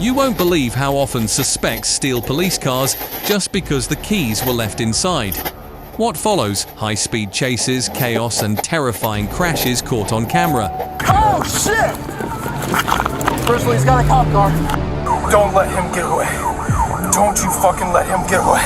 You won't believe how often suspects steal police cars just because the keys were left inside. What follows? High-speed chases, chaos, and terrifying crashes caught on camera. Oh, shit! First of all, he's got a cop car. Don't let him get away. Don't you fucking let him get away.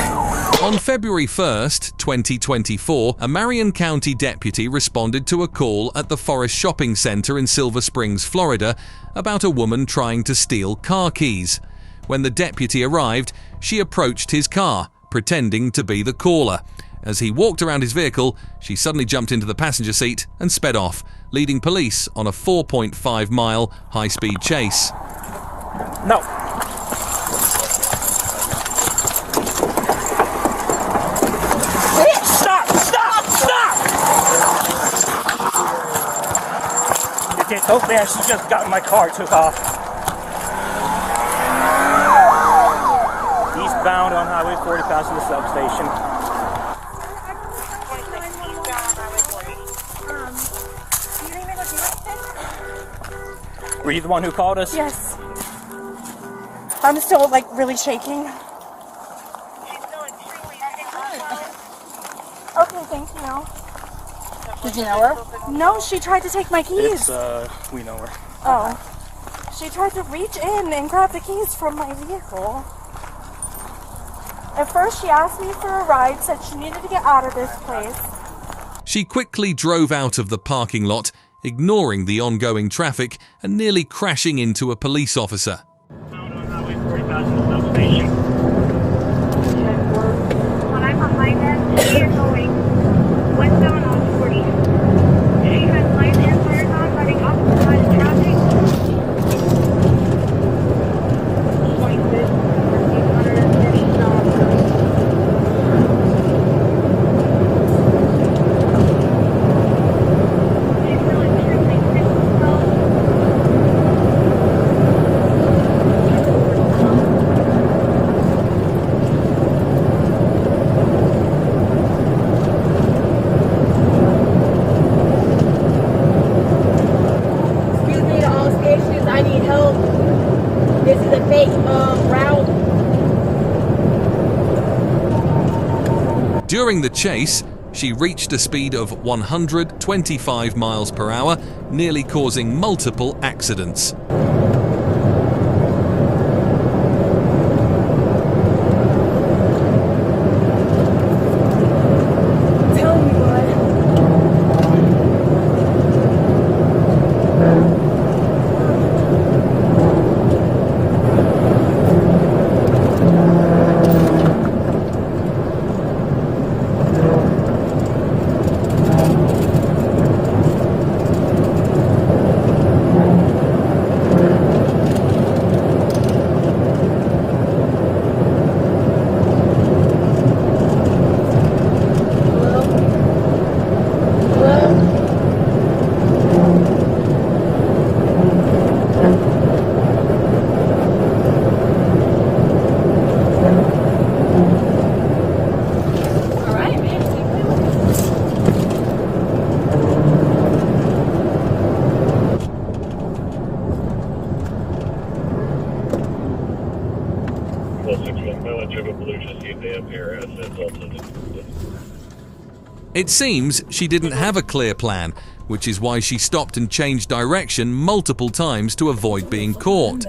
On February 1st, 2024, a Marion County deputy responded to a call at the Forest Shopping Center in Silver Springs, Florida, about a woman trying to steal car keys. When the deputy arrived, she approached his car, pretending to be the caller. As he walked around his vehicle, she suddenly jumped into the passenger seat and sped off, leading police on a 4.5-mile high-speed chase. No. Stop! Stop! Stop! You get so fast, she just got in my car, took off. Eastbound on Highway 40 past the substation. Were you the one who called us? Yes. I'm still, like, really shaking. Okay, thank you. Did you know her? No, she tried to take my keys. We know her. Oh. She tried to reach in and grab the keys from my vehicle. At first, she asked me for a ride, said she needed to get out of this place. She quickly drove out of the parking lot, ignoring the ongoing traffic and nearly crashing into a police officer. When I'm behind them, she is going westbound on 40. She has lights and flares on, running off the side of traffic. 25th, 130 south. She's really tripping herself. Excuse me to all stations, I need help. This is a fake route. During the chase, she reached a speed of 125 miles per hour, nearly causing multiple accidents. Tell me what. It seems she didn't have a clear plan, which is why she stopped and changed direction multiple times to avoid being caught.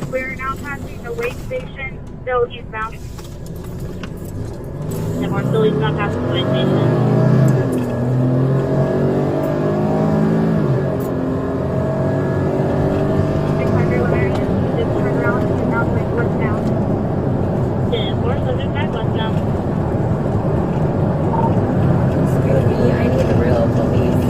We're now passing the weigh station, still eastbound. And we're still eastbound past the weigh station. Excuse me, I need the real police.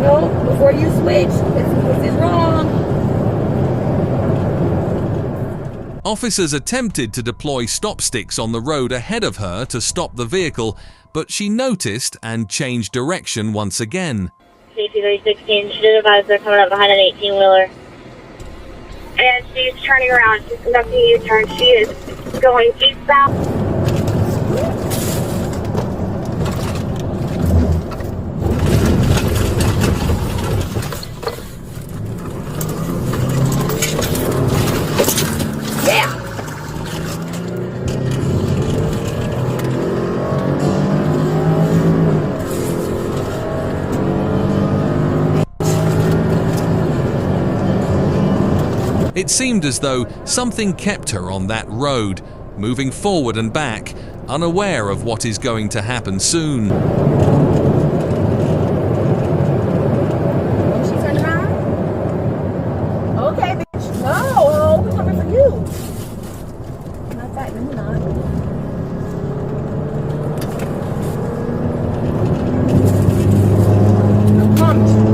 No, before you switch, this is wrong. Officers attempted to deploy stop sticks on the road ahead of her to stop the vehicle, but she noticed and changed direction once again. safety 316. She did advise they're coming up behind an 18-wheeler. And she's turning around. She's conducting a U-turn. She is going eastbound. It seemed as though something kept her on that road, moving forward and back, unaware of what is going to happen soon. She turned around? Okay, bitch. No, we're coming for you. Not that, no, not. I promise you.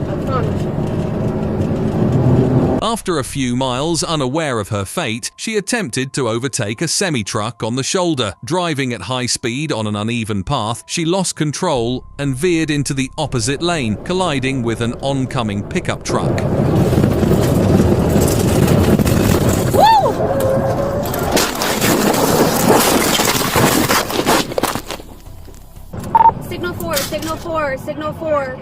I promise you. After a few miles, unaware of her fate, she attempted to overtake a semi-truck on the shoulder. Driving at high speed on an uneven path, she lost control and veered into the opposite lane, colliding with an oncoming pickup truck. Woo! Signal 4, signal 4, signal 4.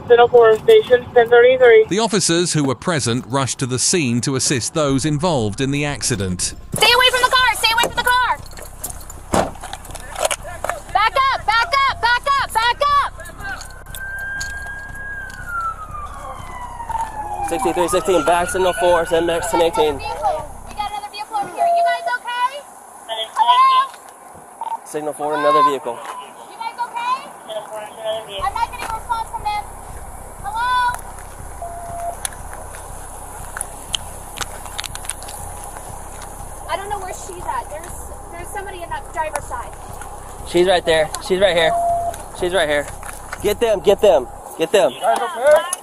Signal 4 station 1033. The officers who were present rushed to the scene to assist those involved in the accident. Stay away from the car! Stay away from the car! Back up! Back up! Back up! Back up! 6316, back signal 4, send back to 18. We got another vehicle over here. You guys okay? Hello? Signal 4, another vehicle. You guys okay? I'm not getting a response from them. Hello? I don't know where she's at. There's somebody in that driver's side. She's right there. She's right here. She's right here. Get them, get them, get them. Pickup truck.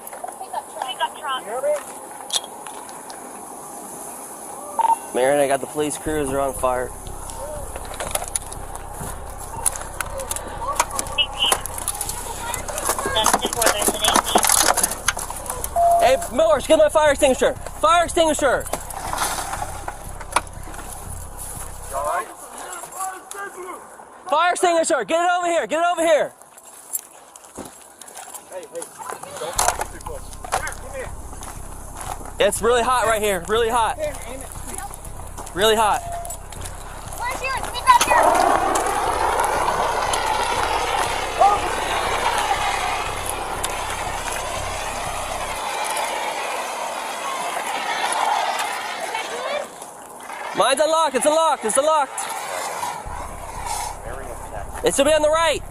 Marion, I got the police cruiser on fire. Hey, Millers, get my fire extinguisher. Fire extinguisher. Fire extinguisher. Get it over here. Get it over here. It's really hot right here. Really hot. Really hot. Where's yours? Let me grab yours. Mine's unlocked. It's unlocked. It's unlocked. It should be on the right.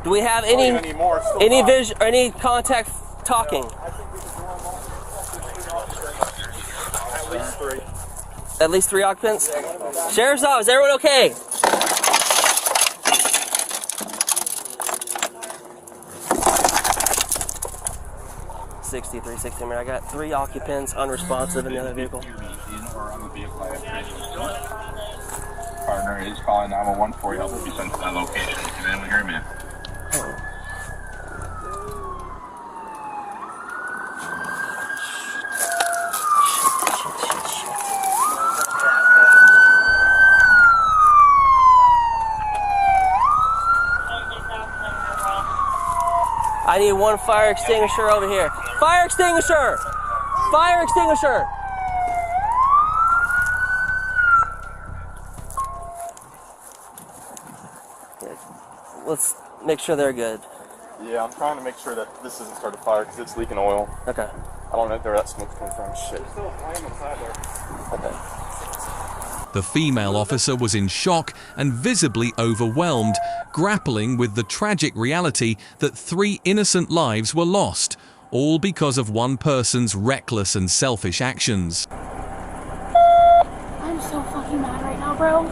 Do we have any contact talking? At least three occupants. Sheriff's office. Is everyone okay? I got 3 occupants unresponsive in the other vehicle. Partner is calling 911 for you. Help will be sent to that location. Can anyone hear me? I need one fire extinguisher over here. Fire extinguisher! Fire extinguisher! Let's make sure they're good. Yeah, I'm trying to make sure that this doesn't start a fire because it's leaking oil. Okay. I don't know where that smoke's coming from. Shit. There's still a flame inside there. Okay. The female officer was in shock and visibly overwhelmed, grappling with the tragic reality that 3 innocent lives were lost, all because of one person's reckless and selfish actions. I'm so fucking mad right now, bro.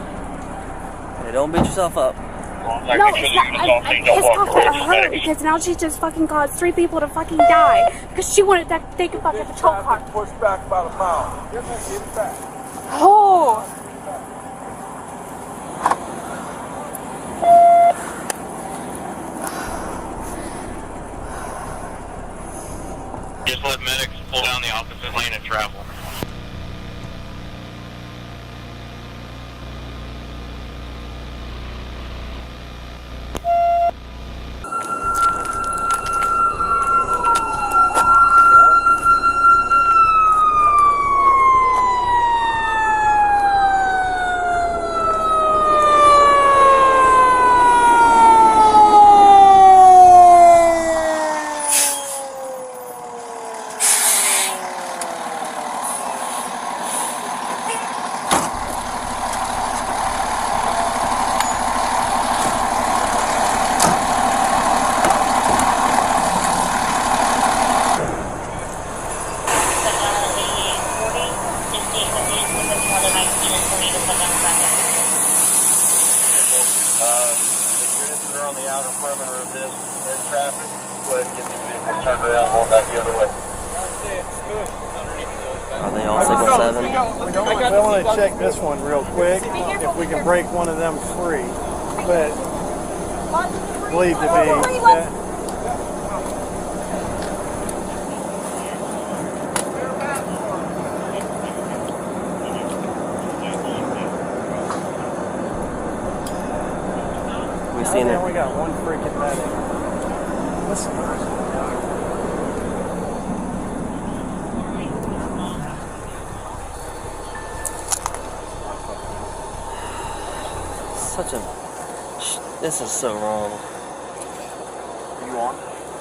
Hey, don't beat yourself up. No, it's not. I'm pissed off at her because now she just fucking caused 3 people to fucking die because she wanted that they could fucking patrol car. Push back about a mile. Oh. pull down the opposite lane and travel. On the outer perimeter of this traffic, go ahead and get these vehicles turned around, hold back the other way. Are they all 6 and 7? I want to check this one real quick, if we can break one of them free. But believed to be that. Seen it. We got one freaking medic. Listen. Such a... This is so wrong. Are you on?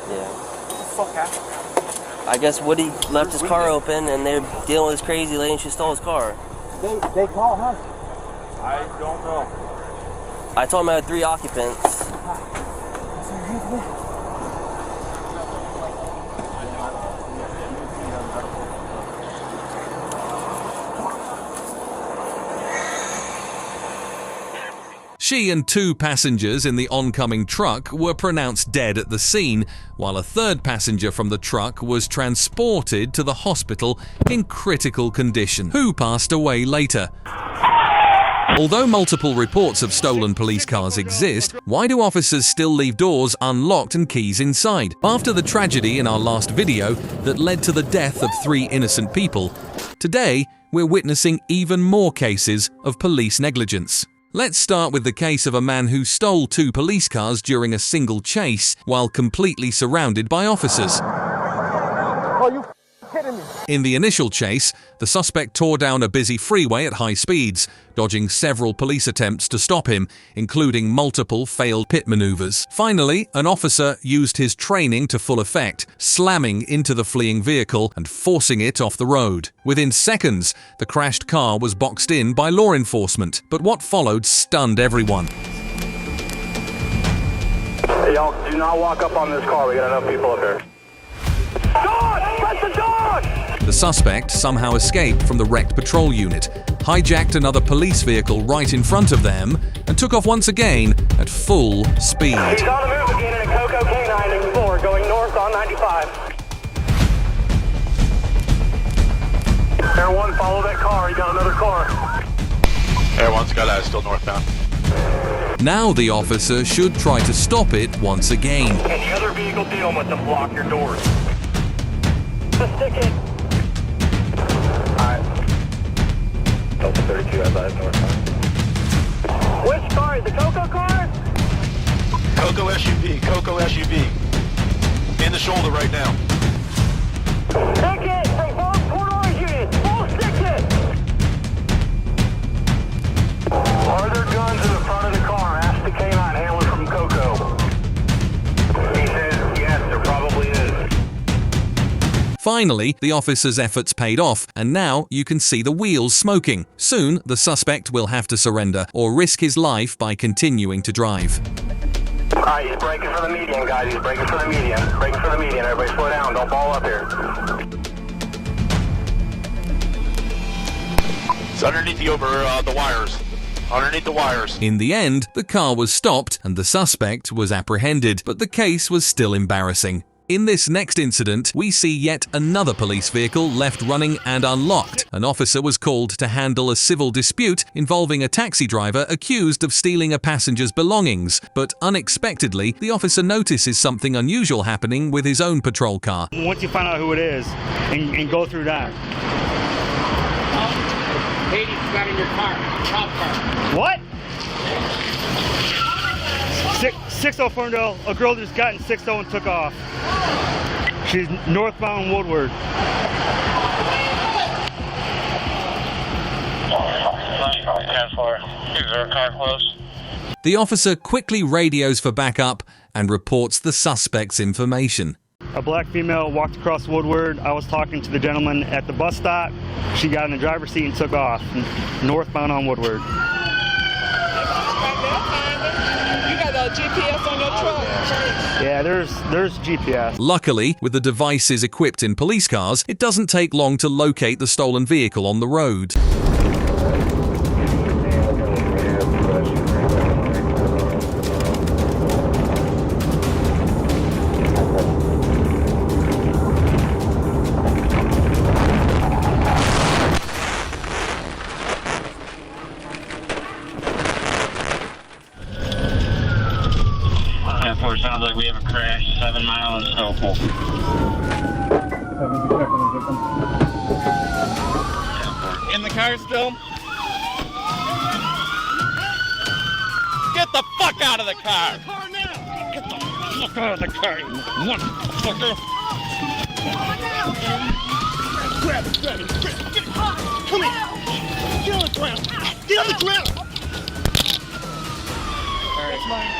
Yeah. What the fuck happened? I guess Woody left his car open and they're dealing with this crazy lady and she stole his car. They call her? I don't know. I told him I had 3 occupants. She and 2 passengers in the oncoming truck were pronounced dead at the scene, while a 3rd passenger from the truck was transported to the hospital in critical condition, who passed away later. Although multiple reports of stolen police cars exist, why do officers still leave doors unlocked and keys inside? After the tragedy in our last video that led to the death of 3 innocent people, today we're witnessing even more cases of police negligence. Let's start with the case of a man who stole 2 police cars during a single chase while completely surrounded by officers. Oh, you kidding me? In the initial chase, the suspect tore down a busy freeway at high speeds, dodging several police attempts to stop him, including multiple failed pit maneuvers. Finally, an officer used his training to full effect, slamming into the fleeing vehicle and forcing it off the road. Within seconds, the crashed car was boxed in by law enforcement, but what followed stunned everyone. Hey, y'all, do not walk up on this car. We got enough people up here. Dog! That's the dog! The suspect somehow escaped from the wrecked patrol unit, hijacked another police vehicle right in front of them, and took off once again at full speed. He's on the move again in a Coco K9 and 4 going north on 95. Air 1, follow that car. He got another car. Air 1's got that, still northbound. Now the officer should try to stop it once again. Any other vehicle dealing with them, block your doors. Just stick it. Alright. Delta 32, I thought northbound. Which car? The Coco car? Coco SUV, Coco SUV. In the shoulder right now. Stick it! Hey, both corridors units, full stick it! Are there guns in the front of the car? Ask the K9 handler from Coco. He says yes, there probably is. Finally, the officer's efforts paid off, and now you can see the wheels smoking. Soon, the suspect will have to surrender or risk his life by continuing to drive. Alright, he's braking for the median, guys. He's braking for the median. Braking for the median. Everybody slow down. Don't ball up here. It's underneath the wires. Underneath the wires. In the end, the car was stopped and the suspect was apprehended, but the case was still embarrassing. In this next incident, we see yet another police vehicle left running and unlocked. An officer was called to handle a civil dispute involving a taxi driver accused of stealing a passenger's belongings, but unexpectedly, the officer notices something unusual happening with his own patrol car. Once you find out who it is and go through that. Lady got in your car, cop car. What? 6-0 Ferndale, a girl just got in 6-0 and took off. She's northbound Woodward. 10-4. Is there a car close? The officer quickly radios for backup and reports the suspect's information. A black female walked across Woodward. I was talking to the gentleman at the bus stop. She got in the driver's seat and took off, northbound on Woodward. You got a GPS on your truck? Yeah, there's GPS. Luckily, with the devices equipped in police cars, it doesn't take long to locate the stolen vehicle on the road. Sounds like we have a crash 7 Mile and Snowpool. In the car still? Get the fuck out of the car! Get the fuck out of the car, you motherfucker! Grab it! Come here! Get on the ground! Get on the ground! That's mine.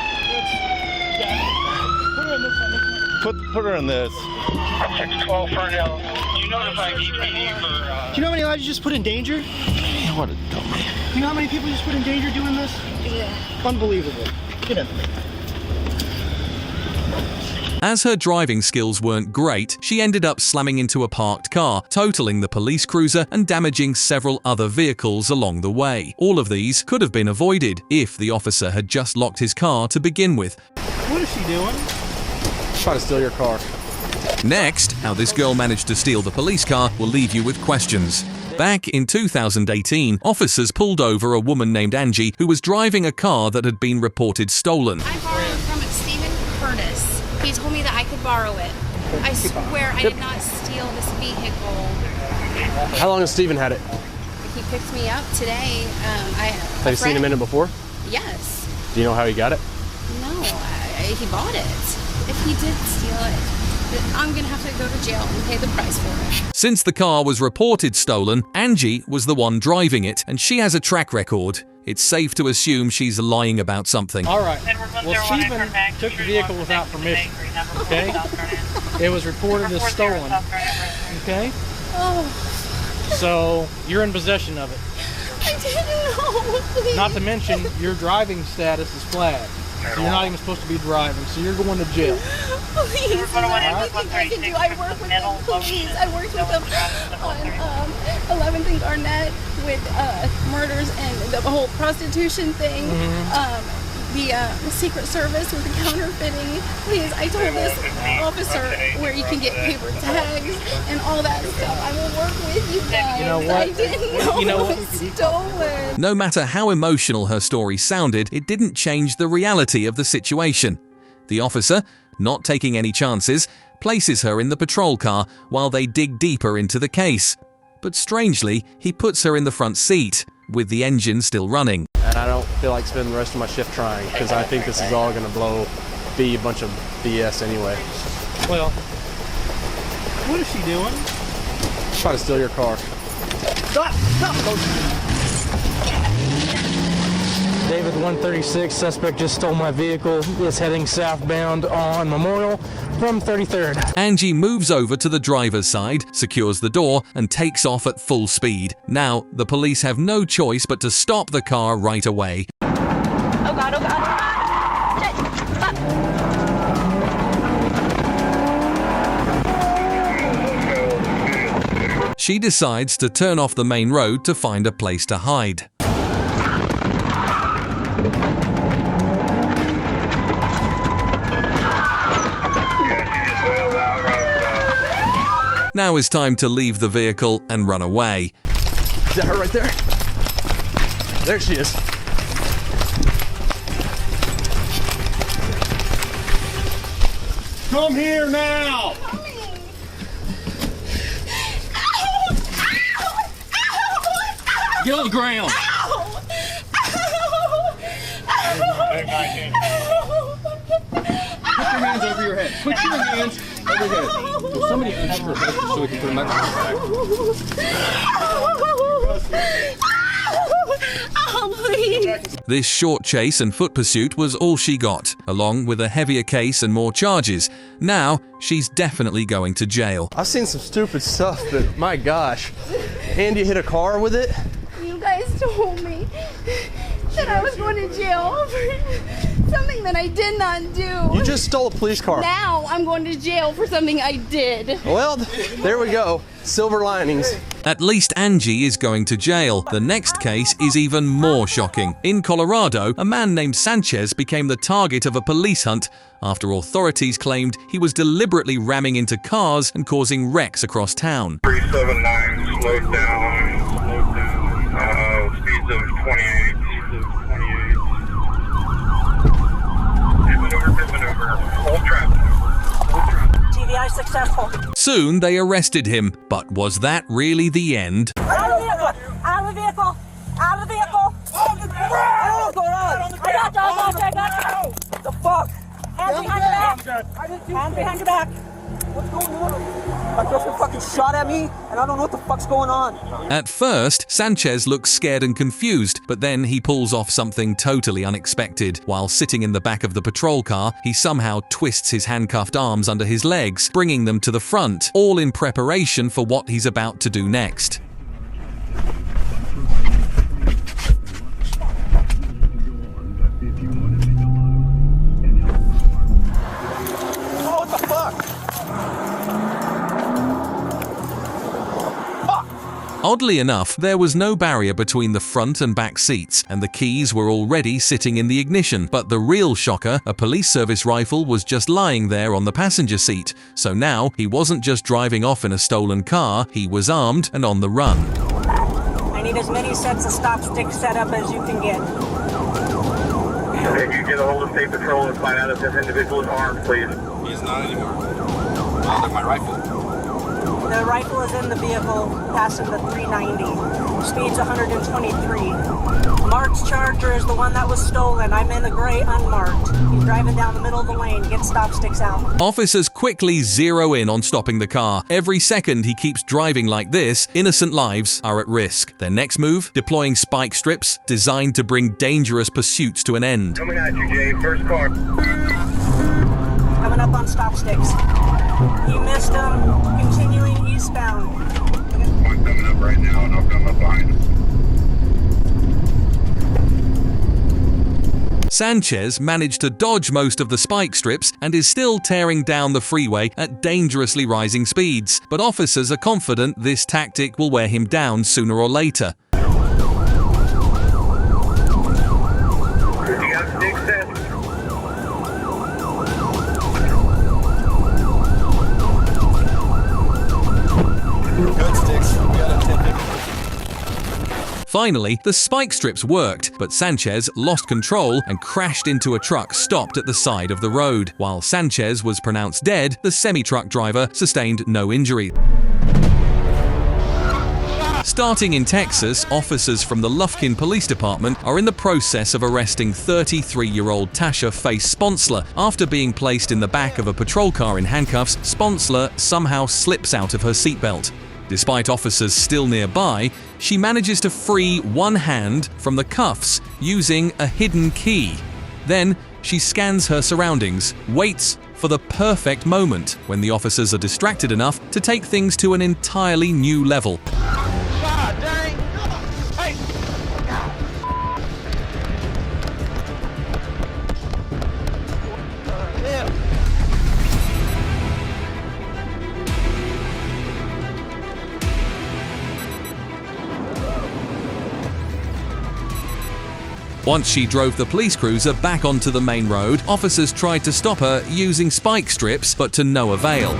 Put her in this. 612 Ferndale. You notify EPD for. Do you know how many lives you just put in danger? What a dummy. You know how many people you just put in danger doing this? Yeah. Unbelievable. Get in. As her driving skills weren't great, she ended up slamming into a parked car, totaling the police cruiser and damaging several other vehicles along the way. All of these could have been avoided if the officer had just locked his car to begin with. What is she doing? Trying to steal your car. Next, how this girl managed to steal the police car will leave you with questions. Back in 2018, officers pulled over a woman named Angie who was driving a car that had been reported stolen. I borrowed from Stephen Curtis. He told me that I could borrow it. I swear I did not steal this vehicle. How long has Steven had it? He picked me up today. Have you seen him in it before? Yes. Do you know how he got it? No, he bought it. If he did steal it, I'm gonna have to go to jail and pay the price for it. Since the car was reported stolen, Angie was the one driving it, and she has a track record. It's safe to assume she's lying about something. All right. Well, Stephen took the vehicle without permission. Okay. It was reported as stolen. Okay. Oh. So you're in possession of it. I didn't know. Please. Not to mention your driving status is flagged. So you're not even supposed to be driving, so you're going to jail. Please, is there anything I can do? I work with them, please. I worked with them on 11th and Garnett with murders and the whole prostitution thing. The Secret Service with the counterfeiting. Please, I told this officer where you can get paper tags and all that stuff. I will work with you guys. You know what? I didn't know it was stolen. No matter how emotional her story sounded, it didn't change the reality of the situation. The officer, not taking any chances, places her in the patrol car while they dig deeper into the case. But strangely, he puts her in the front seat, with the engine still running. And I don't feel like spending the rest of my shift trying, because I think this is all going to be a bunch of BS anyway. Well, what is she doing? Trying to steal your car. Stop! David 136, suspect just stole my vehicle, is heading southbound on Memorial from 33rd. Angie moves over to the driver's side, secures the door, and takes off at full speed. Now, the police have no choice but to stop the car right away. Oh God, oh God, oh God. She decides to turn off the main road to find a place to hide. Now is time to leave the vehicle and run away. Is that her right there? There she is. Come here now! Get on the ground. Put your hands over your head. Put your hands over your head. Will somebody answer her head so we can put them back on her back? Oh, please. This short chase and foot pursuit was all she got, along with a heavier case and more charges. Now, she's definitely going to jail. I've seen some stupid stuff, but my gosh. Andy hit a car with it? You guys told me that I was going to jail for something that I did not do. You just stole a police car. Now I'm going to jail for something I did. Well, there we go. Silver linings. At least Angie is going to jail. The next case is even more shocking. In Colorado, a man named Sanchez became the target of a police hunt after authorities claimed he was deliberately ramming into cars and causing wrecks across town. 379, slowed down. Speeds of 28. Hit maneuver. Hold traffic. TVI successful. Soon they arrested him, but was that really the end? Out of the vehicle! Out of the vehicle! Out of the vehicle! What's going on? I got dogs out there, what the fuck? Hands behind your back! Hands behind your back! What's going on? My girlfriend fucking shot at me, and I don't know what the fuck's going on. At first, Sanchez looks scared and confused, but then he pulls off something totally unexpected. While sitting in the back of the patrol car, he somehow twists his handcuffed arms under his legs, bringing them to the front, all in preparation for what he's about to do next. Oddly enough, there was no barrier between the front and back seats, and the keys were already sitting in the ignition. But the real shocker, a police service rifle was just lying there on the passenger seat. So now, he wasn't just driving off in a stolen car, he was armed and on the run. I need as many sets of stop sticks set up as you can get. If you get a hold of State Patrol and find out if this individual is armed, please. He's not anymore. I'll get my rifle. The rifle is in the vehicle, passing the 390. Speed's 123. Mark's Charger is the one that was stolen. I'm in the gray unmarked. He's driving down the middle of the lane. Get stop sticks out. Officers quickly zero in on stopping the car. Every second he keeps driving like this, innocent lives are at risk. Their next move? Deploying spike strips designed to bring dangerous pursuits to an end. Coming at you, Jay. First car. Coming up on stop sticks. You missed him. Continuing eastbound. One coming up right now, and I'll come up behind him. Sanchez managed to dodge most of the spike strips and is still tearing down the freeway at dangerously rising speeds. But officers are confident this tactic will wear him down sooner or later. You got sticks set? Good sticks. We got a 10. Finally, the spike strips worked, but Sanchez lost control and crashed into a truck stopped at the side of the road. While Sanchez was pronounced dead, the semi-truck driver sustained no injury. Starting in Texas, officers from the Lufkin Police Department are in the process of arresting 33-year-old Tasha Face Sponsler. After being placed in the back of a patrol car in handcuffs, Sponsler somehow slips out of her seatbelt. Despite officers still nearby, she manages to free one hand from the cuffs using a hidden key. Then, she scans her surroundings, waits for the perfect moment when the officers are distracted enough to take things to an entirely new level. God dang! Hey! Once she drove the police cruiser back onto the main road, officers tried to stop her using spike strips, but to no avail.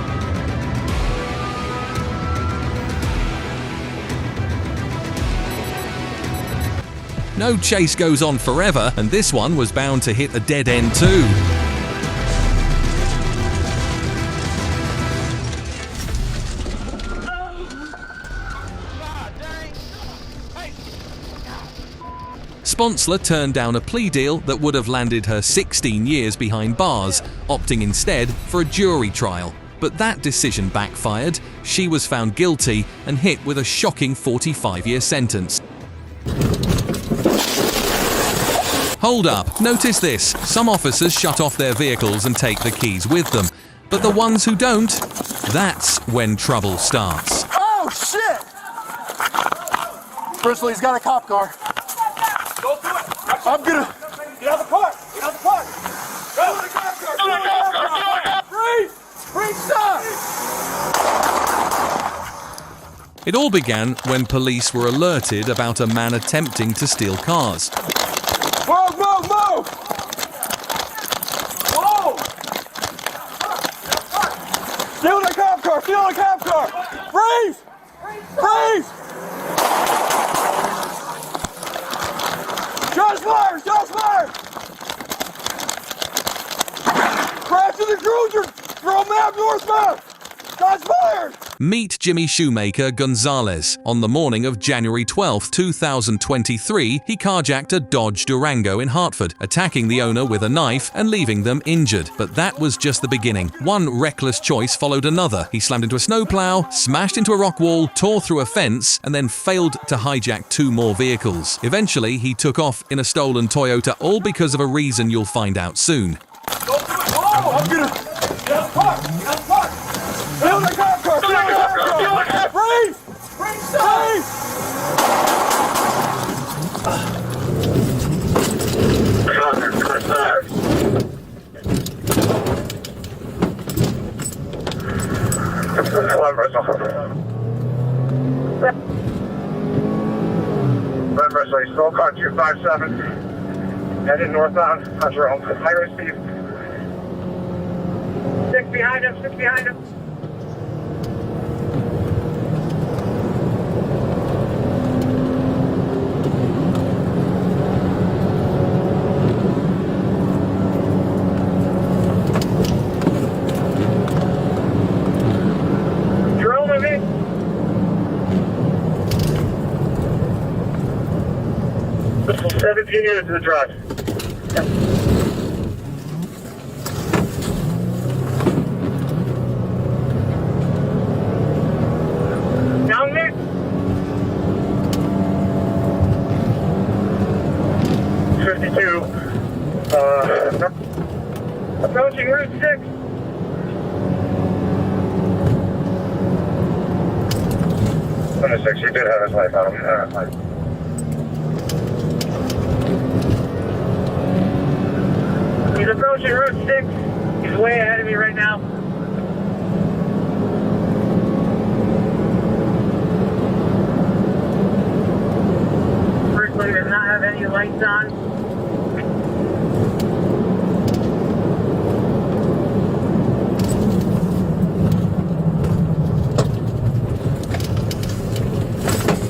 No chase goes on forever, and this one was bound to hit a dead end too. Sponsler turned down a plea deal that would have landed her 16 years behind bars, opting instead for a jury trial. But that decision backfired. She was found guilty and hit with a shocking 45-year sentence. Hold up, notice this. Some officers shut off their vehicles and take the keys with them. But the ones who don't, that's when trouble starts. Oh, shit! Firstly, he's got a cop car. Go through it. I'm gonna... Get out of the car! Get out of the car! Go to the cop car! Go to the cop car! Freeze! Freeze, stop! It all began when police were alerted about a man attempting to steal cars. Move, move, move! Whoa! Steal the cop car! Steal the cop car! Freeze! Freeze! Shots fired! Shots fired! Crash to the cruiser! Throw map northbound! Shots fired! Meet Jimmy Shoemaker Gonzalez. On the morning of January 12, 2023, he carjacked a Dodge Durango in Hartford, attacking the owner with a knife and leaving them injured. But that was just the beginning. One reckless choice followed another. He slammed into a snowplow, smashed into a rock wall, tore through a fence, and then failed to hijack 2 more vehicles. Eventually, he took off in a stolen Toyota, all because of a reason you'll find out soon. Oh, I'm gonna... Get out of the car! Get out of the car! Steal the cop car! Steal the cop car! Freeze! Freeze! Freeze! Remember, so you still car 257, headed northbound on your own, high speed. 6 behind him, 6 behind him. Drone with me. This is 17 units to the drive. Down there. 52. Approaching Route 6. Under 6, he did have his life out of him. He's approaching Route 6. He's way ahead of me right now. Firstly, does not have any lights on.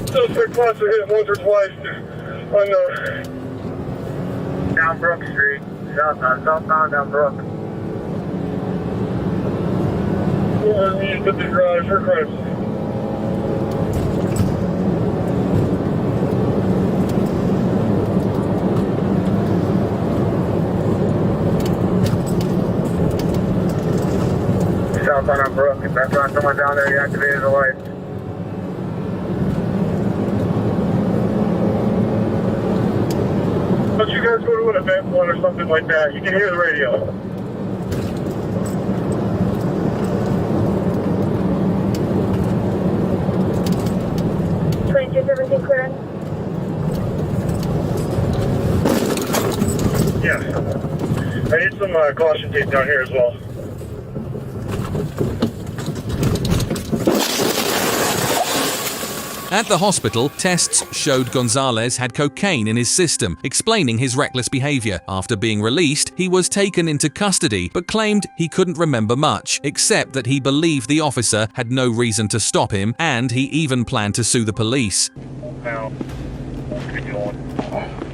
Suspect wants to hit once or twice on the... Down Brook Street. Southbound down Brook. Yeah, we need to put the garage for Christ. Southbound on Brook. If that's not someone down there, he activated the lights. Don't you guys go to an event one or something like that? You can hear the radio. Is everything clear? Yes. I need some caution tape down here as well. At the hospital, tests showed Gonzalez had cocaine in his system, explaining his reckless behavior. After being released, he was taken into custody, but claimed he couldn't remember much, except that he believed the officer had no reason to stop him, and he even planned to sue the police. Now, what are you doing?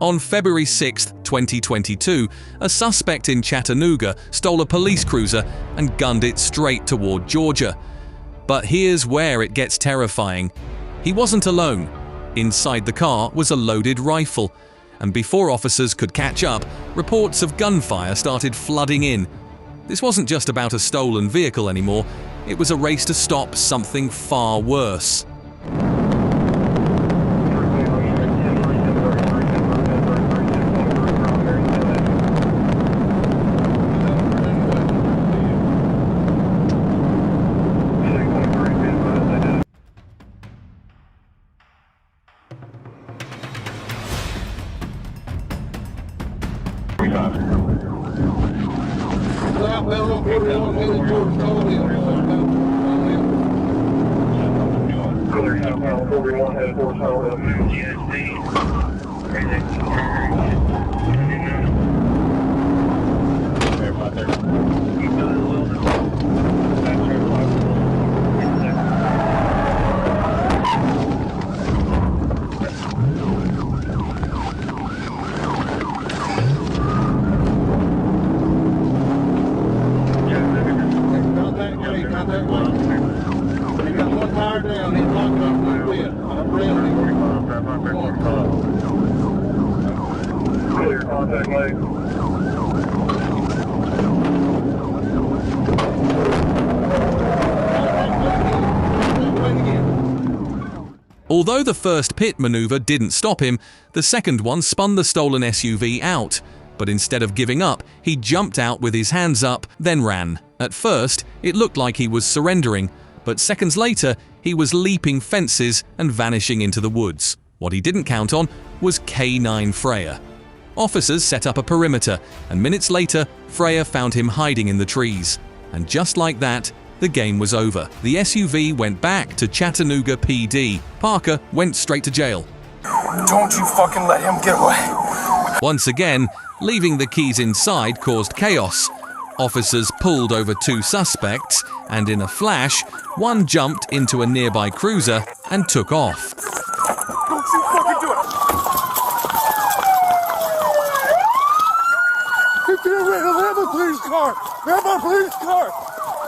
On February 6, 2022, a suspect in Chattanooga stole a police cruiser and gunned it straight toward Georgia. But here's where it gets terrifying. He wasn't alone. Inside the car was a loaded rifle, and before officers could catch up, reports of gunfire started flooding in. This wasn't just about a stolen vehicle anymore, it was a race to stop something far worse. Although the first pit maneuver didn't stop him, the second one spun the stolen SUV out. But instead of giving up, he jumped out with his hands up, then ran. At first, it looked like he was surrendering, but seconds later, he was leaping fences and vanishing into the woods. What he didn't count on was K9 Freya. Officers set up a perimeter, and minutes later, Freya found him hiding in the trees. And just like that, the game was over. The SUV went back to Chattanooga PD. Parker went straight to jail. Don't you fucking let him get away. Once again, leaving the keys inside caused chaos. Officers pulled over two suspects, and in a flash, one jumped into a nearby cruiser and took off. Don't you fucking do it. Get rid of him, a police car. Have a police car.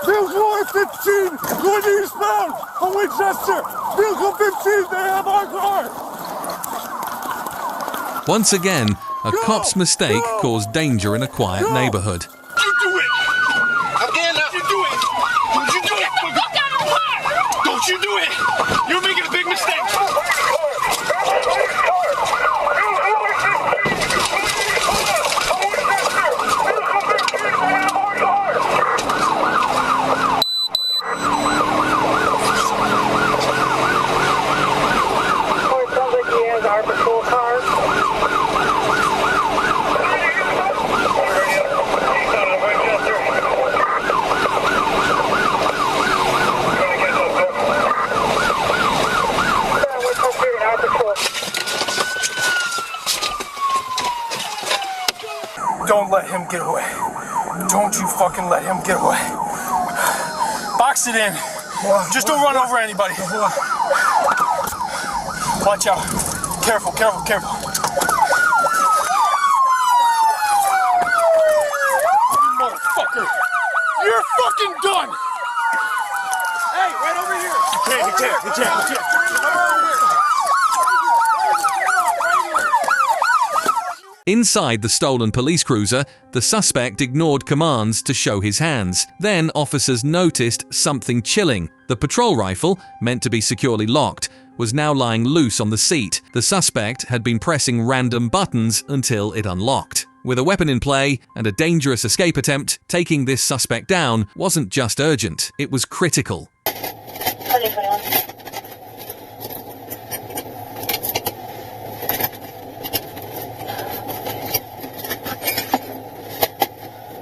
Vehicle 15, going eastbound on Winchester. Vehicle 15, they have our car. Once again, a cop's mistake caused danger in a quiet neighborhood. You do it. Again, you do it. Don't you do it. Get the fuck out of the car. Don't you do it. You're making a big mistake. Don't let him get away. Don't you fucking let him get away. Box it in. Just don't run over anybody. Watch out. Careful, careful, careful. You motherfucker. You're fucking done. Hey, right over here. You can't. Inside the stolen police cruiser, the suspect ignored commands to show his hands. Then officers noticed something chilling. The patrol rifle, meant to be securely locked, was now lying loose on the seat. The suspect had been pressing random buttons until it unlocked. With a weapon in play and a dangerous escape attempt, taking this suspect down wasn't just urgent, it was critical.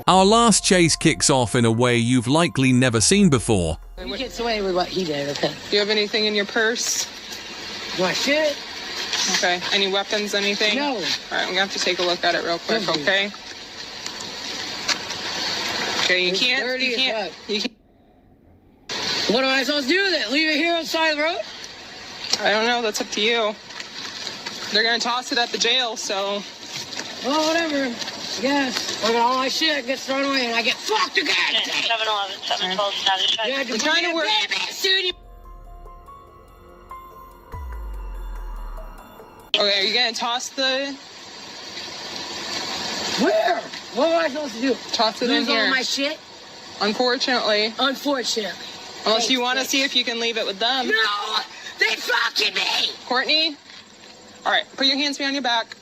Our last chase kicks off in a way you've likely never seen before. He gets away with what he did, okay? Do you have anything in your purse? My shit? Okay. Any weapons, anything? No. All right, I'm gonna have to take a look at it real quick, okay? Okay, you can't. What am I supposed to do with it? Leave it here on the side of the road? I don't know, that's up to you. They're gonna toss it at the jail, so. Well, whatever. Yes. Look at all my shit gets thrown away and I get fucked again. 711, 712, status check. Yeah, I'm trying to work. Okay, are you gonna toss the? Where? What am I supposed to do? Toss it in Lose here. all my shit? Unfortunately. Unfortunately. Unless you want to see if you can leave it with them. No! They fucking me! Courtney? Alright, put your hands behind your back.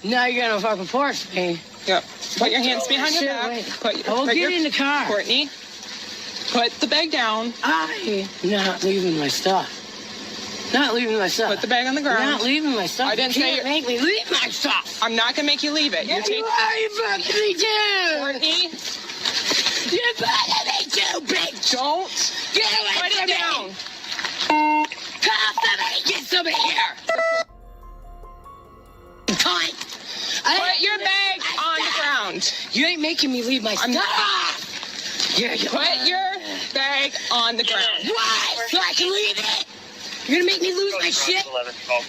Now you're gonna fucking force me. Yep. Put your hands behind your back. I'll get in the car. Courtney, put the bag down. I'm not leaving my stuff. Not leaving my stuff. Put the bag on the ground. Not leaving my stuff. I didn't you say can't make me leave my stuff. I'm not gonna make you leave it. You are, you fucking me too. Courtney, you fucking me too, bitch. don't. Get away Put from it me. down. Call somebody, get somebody here. Cunt. Put your bag on the ground. You ain't making me leave my stuff. Yeah, you Put your bag on the ground. Why? So I can leave it. You're gonna make me lose my shit?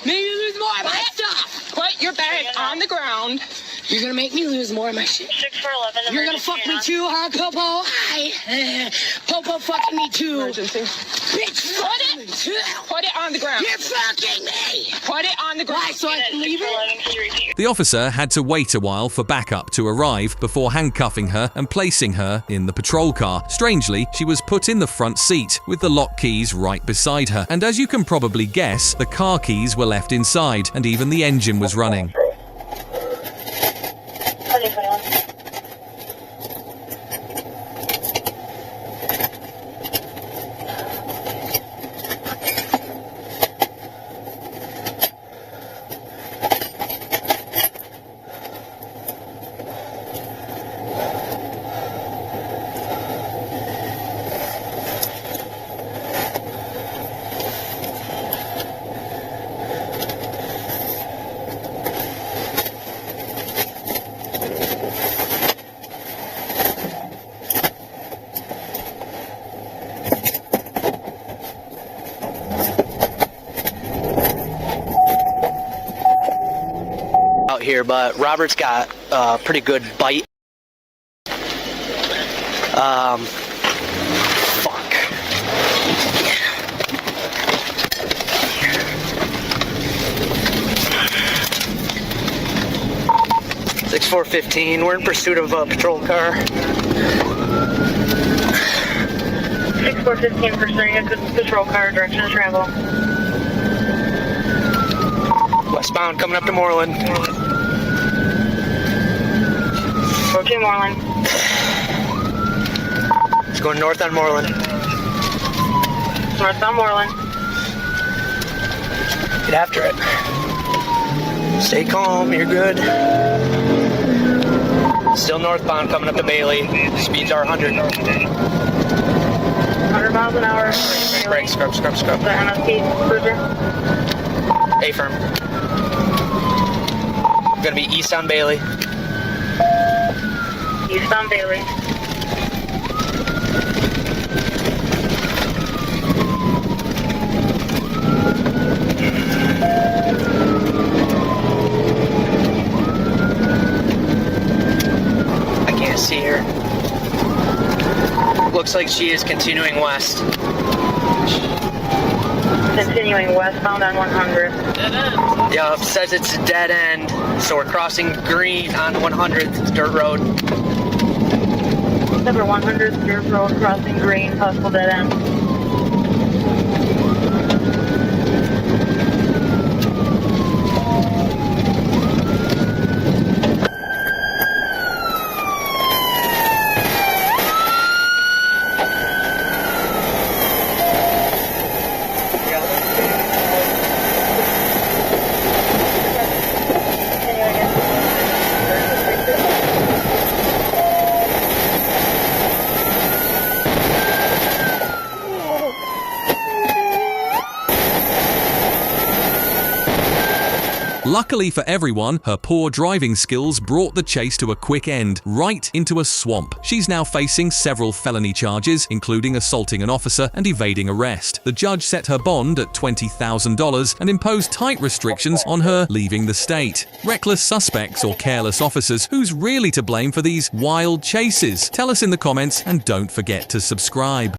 Make me lose more of my stuff. Put your bag on the ground. You're gonna make me lose more of my shit. 6411, You're gonna fuck me too, huh, Popo? Popo fucking me too. Emergency. Bitch, fuck me too. Put it on the ground. You're fucking me. Put it on the ground. Why, so I can leave it? The officer had to wait a while for backup to arrive before handcuffing her and placing her in the patrol car. Strangely, she was put in the front seat with the lock keys right beside her. And as you can probably guess, the car keys were left inside and even the engine was running. Out here, but Robert's got a pretty good bite. Fuck. 6415, we're in pursuit of a patrol car. 6415 pursuing a patrol car, direction of travel. Westbound, coming up to Moreland. Approaching Moreland. It's going north on Moreland. North on Moreland. Get after it. Stay calm, you're good. Still northbound, coming up to Bailey. Speeds are 100. 100 miles an hour. Brake, scrub. The MSP cruiser. A-firm. Gonna be east on Bailey. East on Bailey. I can't see her. Looks like she is continuing west. Continuing westbound on 100. Yeah, it says it's a dead end, so we're crossing green on 100th dirt road. Number 100, dirt road, crossing green, possible dead end. Luckily for everyone, her poor driving skills brought the chase to a quick end, right into a swamp. She's now facing several felony charges, including assaulting an officer and evading arrest. The judge set her bond at $20,000 and imposed tight restrictions on her leaving the state. Reckless suspects or careless officers, who's really to blame for these wild chases? Tell us in the comments and don't forget to subscribe.